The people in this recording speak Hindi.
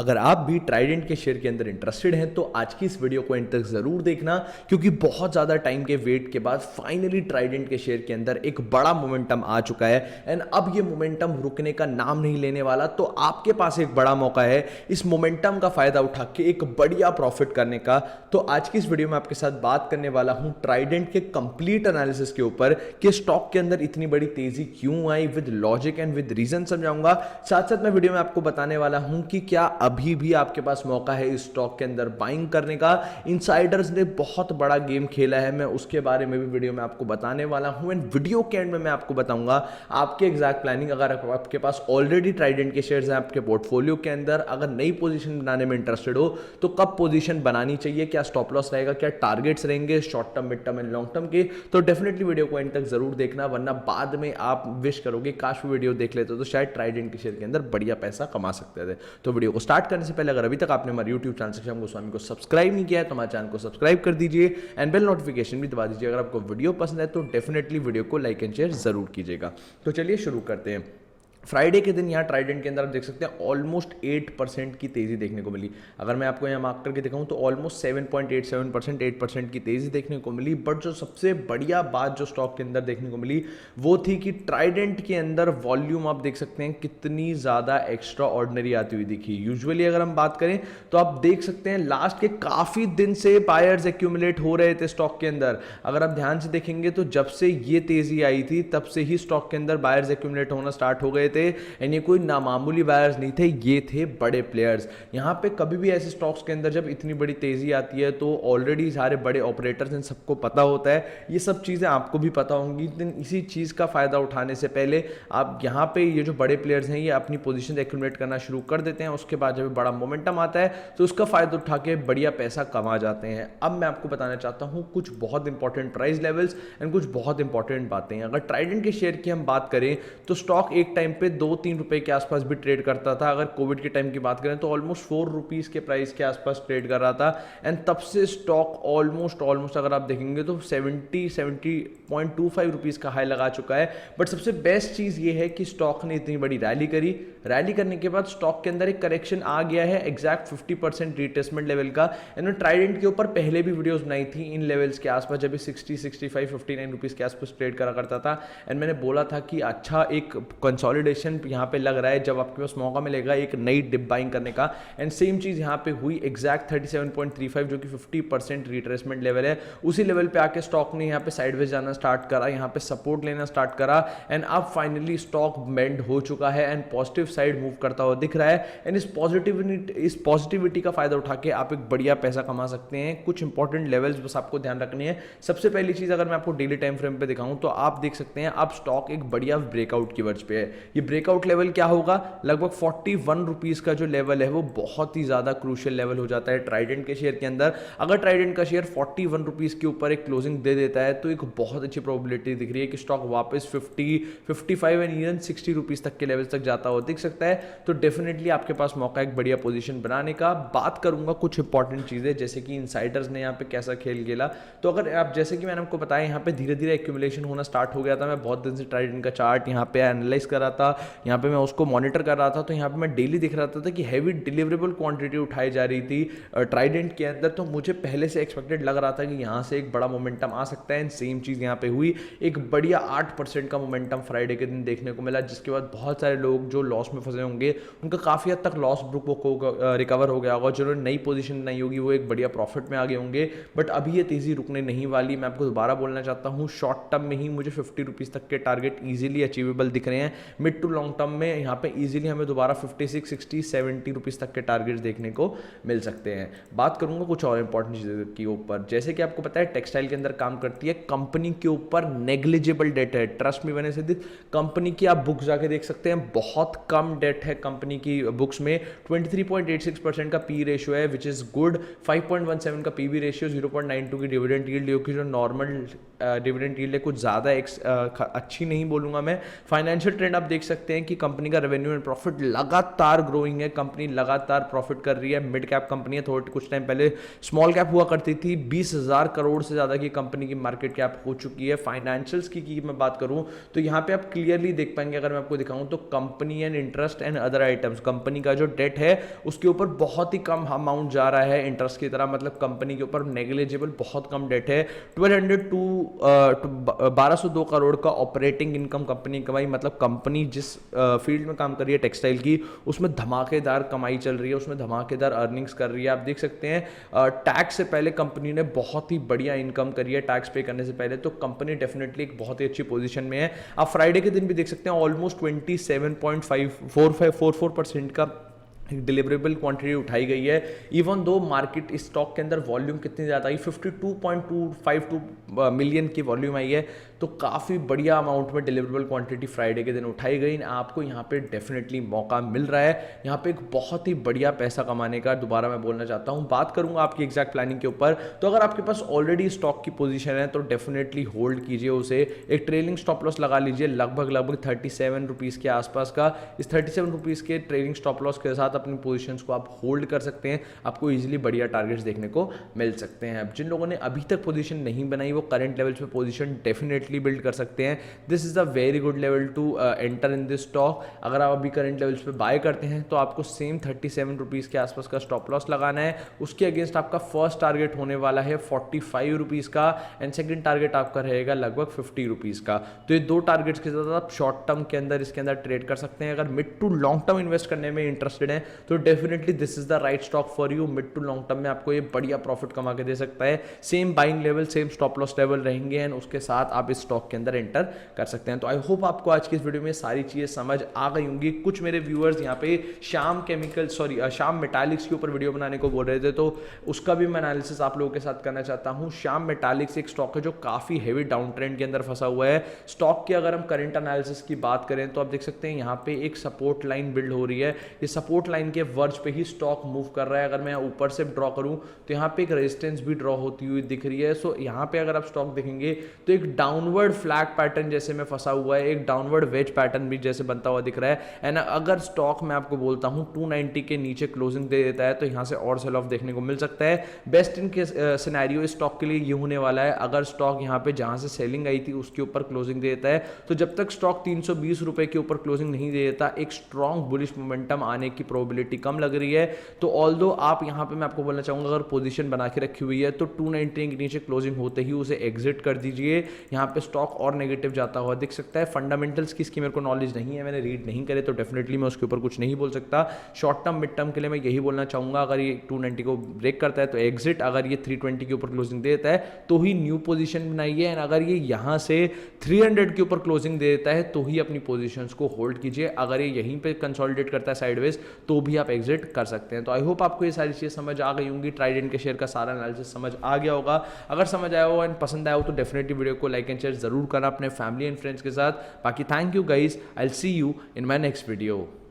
अगर आप भी ट्राइडेंट के शेयर के अंदर इंटरेस्टेड हैं तो आज की इस वीडियो को एंड तक जरूर देखना, क्योंकि बहुत ज़्यादा टाइम के वेट के बाद फाइनली ट्राइडेंट के शेयर के अंदर एक बड़ा मोमेंटम आ चुका है एंड अब ये मोमेंटम रुकने का नाम नहीं लेने वाला। तो आपके पास एक बड़ा मौका है इस मोमेंटम का फायदा उठा के एक बढ़िया प्रॉफिट करने का। तो आज की इस वीडियो में आपके साथ बात करने वाला हूं ट्राइडेंट के कंप्लीट एनालिसिस के ऊपर कि स्टॉक के अंदर इतनी बड़ी तेजी क्यों आई, with logic and with reason समझाऊंगा। साथ साथ मैं वीडियो में आपको बताने वाला हूं कि क्या अभी भी आपके पास मौका है इस स्टॉक के अंदर बाइंग करने का। इनसाइडर्स ने बहुत बड़ा गेम खेला है, मैं उसके बारे में भी वीडियो में आपको बताने वाला हूं एंड वीडियो के एंड में मैं आपको बताऊंगा आपके एग्जैक्ट प्लानिंग। अगर आपके पास ऑलरेडी ट्राइडेंट के शेयर्स हैं आपके पोर्टफोलियो के अंदर, अगर नई पोजीशन बनाने में इंटरेस्टेड हो तो कब पोजीशन बनानी चाहिए, क्या स्टॉप लॉस रहेगा, क्या टारगेट्स रहेंगे short term, mid term and long term के, तो डेफिनेटली वीडियो को एंड तक जरूर देखना, वरना बाद में आप विश करोगे काश वीडियो देख लेते तो शायद ट्राइडेंट के शेयर के अंदर बढ़िया पैसा कमा सकते थे। तो वीडियो को स्टार्ट करने से पहले अगर अभी तक आपने हमारे YouTube चैनल श्याम गोस्वामी को सब्सक्राइब नहीं किया है तो हमारे चैनल को सब्सक्राइब कर दीजिए एंड बेल नोटिफिकेशन भी दबा दीजिए। अगर आपको वीडियो पसंद है तो डेफिनेटली वीडियो को लाइक एंड शेयर जरूर कीजिएगा। तो चलिए शुरू करते हैं। फ्राइडे के दिन यहाँ ट्राइडेंट के अंदर आप देख सकते हैं ऑलमोस्ट 8% की तेजी देखने को मिली। अगर मैं आपको यहाँ मार्क करके दिखाऊं तो ऑलमोस्ट 7.87% 8% की तेजी देखने को मिली। बट जो सबसे बढ़िया बात जो स्टॉक के अंदर देखने को मिली वो थी कि ट्राइडेंट के अंदर वॉल्यूम आप देख सकते हैं कितनी ज़्यादा एक्स्ट्रा ऑर्डिनरी आती हुई दिखी। यूजुअली अगर हम बात करें तो आप देख सकते हैं लास्ट के काफ़ी दिन से बायर्स एक्यूमुलेट हो रहे थे स्टॉक के अंदर। अगर आप ध्यान से देखेंगे तो जब से ये तेजी आई थी तब से ही स्टॉक के अंदर बायर्स एक्यूमुलेट होना स्टार्ट हो गए थे एंड ये कोई नामामूली बायर्स नहीं थे, ये थे बड़े प्लेयर्स। यहाँ पे कभी भी ऐसे स्टॉक्स के अंदर जब इतनी बड़ी तेजी आती है तो ऑलरेडी सारे बड़े ऑपरेटर्स इन सबको पता होता है, ये सब चीज़ें आपको भी पता होंगी। इसी चीज़ का फायदा उठाने से पहले आप यहाँ पे ये जो बड़े प्लेयर्स हैं ये अपनी पोजीशन एक्यूमुलेट करना शुरू कर देते हैं। उसके बाद जब बड़ा मोमेंटम आता है तो उसका फायदा उठा के बढ़िया पैसा कमा जाते हैं। अब मैं आपको बताना चाहता हूँ कुछ बहुत इंपॉर्टेंट प्राइस लेवल्स एंड कुछ बहुत इंपॉर्टेंट बातें। अगर ट्राइडेंट के शेयर की हम बात करें तो स्टॉक एक टाइम पे 2-3 रुपए के आसपास भी ट्रेड करता था। अगर कोविड के टाइम की बात करें तो ऑलमोस्ट 4 रुपीज के प्राइस के आसपास ट्रेड कर रहा था एंड तब से स्टॉक ऑलमोस्ट अगर आप देखेंगे तो 70.25 रुपीज का हाई लगा चुका है। बट सबसे बेस्ट चीज ये है कि स्टॉक ने इतनी बड़ी रैली करी, रैली करने के बाद स्टॉक के अंदर एक करेक्शन आ गया है एग्जैक्ट 50% रिट्रेसमेंट लेवल का। मैंने ट्राइडेंट के ऊपर पहले भी वीडियोस बनाई थी इन लेवल्स के आसपास, जब 60, 65, 59 रुपीज के आसपास ट्रेड करा करता था एंड मैंने बोला था कि अच्छा एक कंसोलिडेशन यहाँ पे लग रहा है, जब आपके पास मौका मिलेगा एक नई डिप बाइंग करने का। एंड सेम चीज यहाँ पे हुई एग्जैक्ट 37.35 जो कि 50% रिट्रेसमेंट लेवल है, उसी लेवल पे आके स्टॉक ने यहाँ पे साइडवेज जाना स्टार्ट करा, यहाँ पे सपोर्ट लेना स्टार्ट करा एंड अब फाइनली स्टॉक बेंड हो चुका है एंड पॉजिटिव साइड मूव करता हुआ दिख रहा है। एंड इस पॉजिटिविटी का फायदा उठा के आप एक बढ़िया पैसा कमा सकते हैं। कुछ इंपॉर्टेंट लेवल्स बस आपको ध्यान रखनी है। सबसे पहली चीज अगर मैं आपको डेली टाइम फ्रेम पे दिखाऊं तो आप देख सकते हैं अब स्टॉक एक बढ़िया ब्रेकआउट की वर्ज पे है। ये ब्रेकआउट लेवल क्या होगा, लगभग 41 रुपीज का जो लेवल है वो बहुत ही ज्यादा क्रूशियल लेवल हो जाता है ट्राइडेंट के शेयर के अंदर। अगर ट्राइडेंट का शेयर 41 रुपीज के ऊपर एक क्लोजिंग दे देता है तो एक बहुत अच्छी प्रोबेबिलिटी दिख रही है कि स्टॉक वापस 50, 55 एंड इवन 60 रुपीज तक के लेवल तक जाता हुआ दिख सकता है। तो डेफिनेटली आपके पास मौका है एक बढ़िया पोजीशन बनाने का। बात करूंगा कुछ इंपॉर्टेंट चीजें जैसे कि इनसाइडर्स ने यहाँ पे कैसा खेल खेला। तो अगर आप जैसे कि मैंने आपको बताया यहाँ पे धीरे धीरे एक्यूमुलेशन होना स्टार्ट हो गया था। मैं बहुत दिन से ट्राइडेंट का चार्ट यहाँ पे एनालाइज कर रहा था, यहाँ पे मैं उसको मॉनिटर कर रहा था, तो यहाँ पे मैं डेली दिख रहा था कि हैवी डिलीवरेबल क्वांटिटी उठाई जा रही थी ट्राइडेंट के अंदर। तो मुझे पहले से एक्सपेक्टेड लग रहा था कि यहाँ से एक बड़ा मोमेंटम आ सकता है। सेम चीज यहाँ पे हुई, एक बढ़िया 8% का मोमेंटम फ्राइडे के दिन देखने को मिला, जिसके बाद बहुत सारे लोग जो लॉस में फंसे होंगे उनका काफी हद तक लॉस बुक रिकवर हो गया होगा। जिन्होंने नई पोजीशन नहीं होगी वो एक बढ़िया प्रॉफिट में आ गए होंगे। बट अभी ये तेजी रुकने नहीं वाली। मैं आपको दोबारा बोलना चाहता हूँ शॉर्ट टर्म में ही मुझे 50 रुपीज तक के टारगेट इजीली अचीवेबल दिख रहे हैं। मिड टू लॉन्ग टर्म में यहाँ पे इजीली हमें दोबारा 56, 60, 70 रुपीज तक के टारगेट्स देखने को मिल सकते हैं। बात करूंगा कुछ और इंपॉर्टेंट चीजों के ऊपर। जैसे कि आपको पता है टेक्सटाइल के अंदर काम करती है कंपनी के ऊपर नेग्लिजिबल डेट है। ट्रस्ट मी मैंने सिद्ध कंपनी की आप बुक जाके देख सकते हैं, बहुत कम डेट है कंपनी की बुक्स में। 23.86% का पी रेशियो है विच इज गुड, 5.17 का पीबी रेशियो, 0.92 की डिविडेंड यील्ड जो नॉर्मल डिविडेंड यील्ड है, कुछ ज्यादा अच्छी नहीं बोलूंगा मैं। फाइनेंशियल ट्रेंड आप देख सकते हैं कि कंपनी का रेवेन्यू एंड प्रॉफिट लगातार ग्रोइंग है, कंपनी लगातार प्रॉफिट कर रही है। मिड कैप कंपनी है, थोड़ी कुछ टाइम पहले स्मॉल कैप हुआ करती थी। 20,000 करोड़ से ज़्यादा की कंपनी की मार्केट कैप हो चुकी है। फाइनेंशियल्स की मैं बात करूं तो यहाँ पे आप क्लियरली देख पाएंगे, अगर मैं आपको दिखाऊं तो company and interest and other items, company का जो डेट है उसके ऊपर बहुत ही कम अमाउंट जा रहा है इंटरेस्ट की तरह, मतलब कंपनी के ऊपर नेग्लिजिबल बहुत कम डेट है। 1202 करोड़ का ऑपरेटिंग इनकम कंपनी कमाई, मतलब कंपनी जिस फील्ड में काम कर रही है टेक्सटाइल की, उसमें धमाकेदार कमाई चल रही है, उसमें धमाकेदार अर्निंग्स कर रही है। आप देख सकते हैं टैक्स से पहले कंपनी ने बहुत ही बढ़िया इनकम करी है, टैक्स पे करने से पहले, तो कंपनी डेफिनेटली एक बहुत ही अच्छी पोजीशन में है। आप फ्राइडे के दिन भी देख सकते हैं ऑलमोस्ट 27.44% का डिलीवरेबल क्वांटिटी उठाई गई है। इवन दो मार्केट स्टॉक के अंदर वॉल्यूम कितनी ज़्यादा आई, 52.252 मिलियन की वॉल्यूम आई है, तो काफ़ी बढ़िया अमाउंट में डिलीवरेबल क्वांटिटी फ्राइडे के दिन उठाई गई। आपको यहाँ पे डेफिनेटली मौका मिल रहा है, यहाँ पे एक बहुत ही बढ़िया पैसा कमाने का। दोबारा मैं बोलना चाहता हूँ, बात करूँगा आपकी एग्जैक्ट प्लानिंग के ऊपर। तो अगर आपके पास ऑलरेडी स्टॉक की पोजीशन है तो डेफिनेटली होल्ड कीजिए उसे, एक ट्रेलिंग स्टॉप लॉस लगा लीजिए लगभग 37 रुपीज़ के आसपास का। इस 37 रुपीज़ के ट्रेलिंग स्टॉप लॉस के साथ अपनी पोजीशंस को आप होल्ड कर सकते हैं, आपको इजीली बढ़िया टारगेट्स देखने को मिल सकते हैं। अब जिन लोगों ने अभी तक पोजीशन नहीं बनाई वो करंट लेवल्स पे पोजीशन डेफिनेटली बिल्ड कर सकते हैं। This is a very good level to enter in this stock. अगर आप अभी करंट लेवल्स पे बाय करते हैं तो आपको सेम 37 रुपीज़ के आसपास का स्टॉप लॉस लगाना है। उसके अगेंस्ट आपका फर्स्ट टारगेट होने वाला है 45 रुपीज़ का एंड सेकेंड टारगेट आपका रहेगा लगभग 50 रुपीज़ का। तो ये दो टारगेट्स के साथ आप शॉर्ट टर्म के अंदर इसके अंदर ट्रेड कर सकते हैं। अगर mid to long term invest करने में इंटरेस्टेड हैं तो definitely this is the right stock for you. Mid to long term में आपको ये बढ़िया प्रॉफिट कमा के दे सकता है। Same buying level, same stop loss level रहेंगे एंड उसके साथ आप इस स्टॉक के अंदर एंटर कर सकते हैं। तो आई होप आपको आज की इस वीडियो में सारी चीजें समझ आ गई होंगी। कुछ मेरे व्यूअर्स यहाँ पे श्याम मेटालिक्स के ऊपर वीडियो बनाने को बोल रहे थे, तो उसका भी मैं एनालिसिस आप लोगों के साथ करना चाहता हूँ। श्याम मेटालिक्स एक स्टॉक है जो काफी हेवी डाउन ट्रेंड के अंदर फंसा हुआ है। स्टॉक की अगर हम करंट एनालिसिस की बात करें तो आप देख सकते हैं यहाँ पे एक सपोर्ट लाइन बिल्ड हो रही है। ये सपोर्ट लाइन के वर्ज पे ही स्टॉक मूव कर रहा है। अगर मैं ऊपर से ड्रॉ करूं तो यहाँ पे एक रेजिस्टेंस भी ड्रॉ होती हुई दिख रही है। सो यहाँ पे अगर आप स्टॉक देखेंगे तो एक डाउनवर्ड फ्लैग पैटर्न जैसे में फंसा हुआ है, एक डाउनवर्ड वेज पैटर्न भी जैसे बनता हुआ दिख रहा है। एंड अगर स्टॉक मैं आपको बोलता हूँ 290 के नीचे क्लोजिंग दे देता है तो यहाँ से और सेल ऑफ देखने को मिल सकता है। बेस्ट इन के सिनेरियो स्टॉक के लिए ये होने वाला है, अगर स्टॉक यहाँ पे जहाँ से सेलिंग आई थी उसके ऊपर क्लोजिंग दे देता है, तो जब तक स्टॉक 320 रुपए के ऊपर क्लोजिंग नहीं दे देता एक स्ट्रॉन्ग बुलिश मोमेंटम आने की प्रोबेबिलिटी कम लग रही है। तो ऑल्दो आप यहाँ पे मैं आपको बोलना चाहूंगा अगर पोजीशन बना के रखी हुई है तो 290 के नीचे क्लोजिंग होते ही उसे एग्जिट कर दीजिए। यहाँ पे स्टॉक और नेगेटिव जाता हुआ दिख सकता है। फंडामेंटल्स की इसकी मेरे को नॉलेज नहीं है, मैंने रीड नहीं करे, तो डेफिनेटली मैं उसके ऊपर कुछ नहीं बोल सकता। शॉर्ट टर्म मिड टर्म के लिए मैं यही बोलना चाहूंगा, अगर ये 290 को ब्रेक करता है तो एग्जिट, अगर ये 320 के ऊपर क्लोजिंग देता है तो ही न्यू पोजीशन बनाइए, एंड अगर ये यहाँ से 300 के ऊपर क्लोजिंग दे देता है तो ही अपनी पोजीशंस को होल्ड कीजिए। अगर ये यहीं पे कंसोलिडेट करता है साइडवेज तो भी आप एग्जिट कर सकते हैं। तो आई होप आपको ये सारी चीजें समझ आ गई होंगी, ट्राइडेंट के शेयर का सारा एनालिसिस समझ आ गया होगा। अगर समझ आया हो एंड पसंद आया हो तो डेफिनेटली वीडियो को लाइक एंड शेयर जरूर करना अपने फैमिली एंड फ्रेंड्स के साथ। बाकी thank you guys, I will see you in my next video.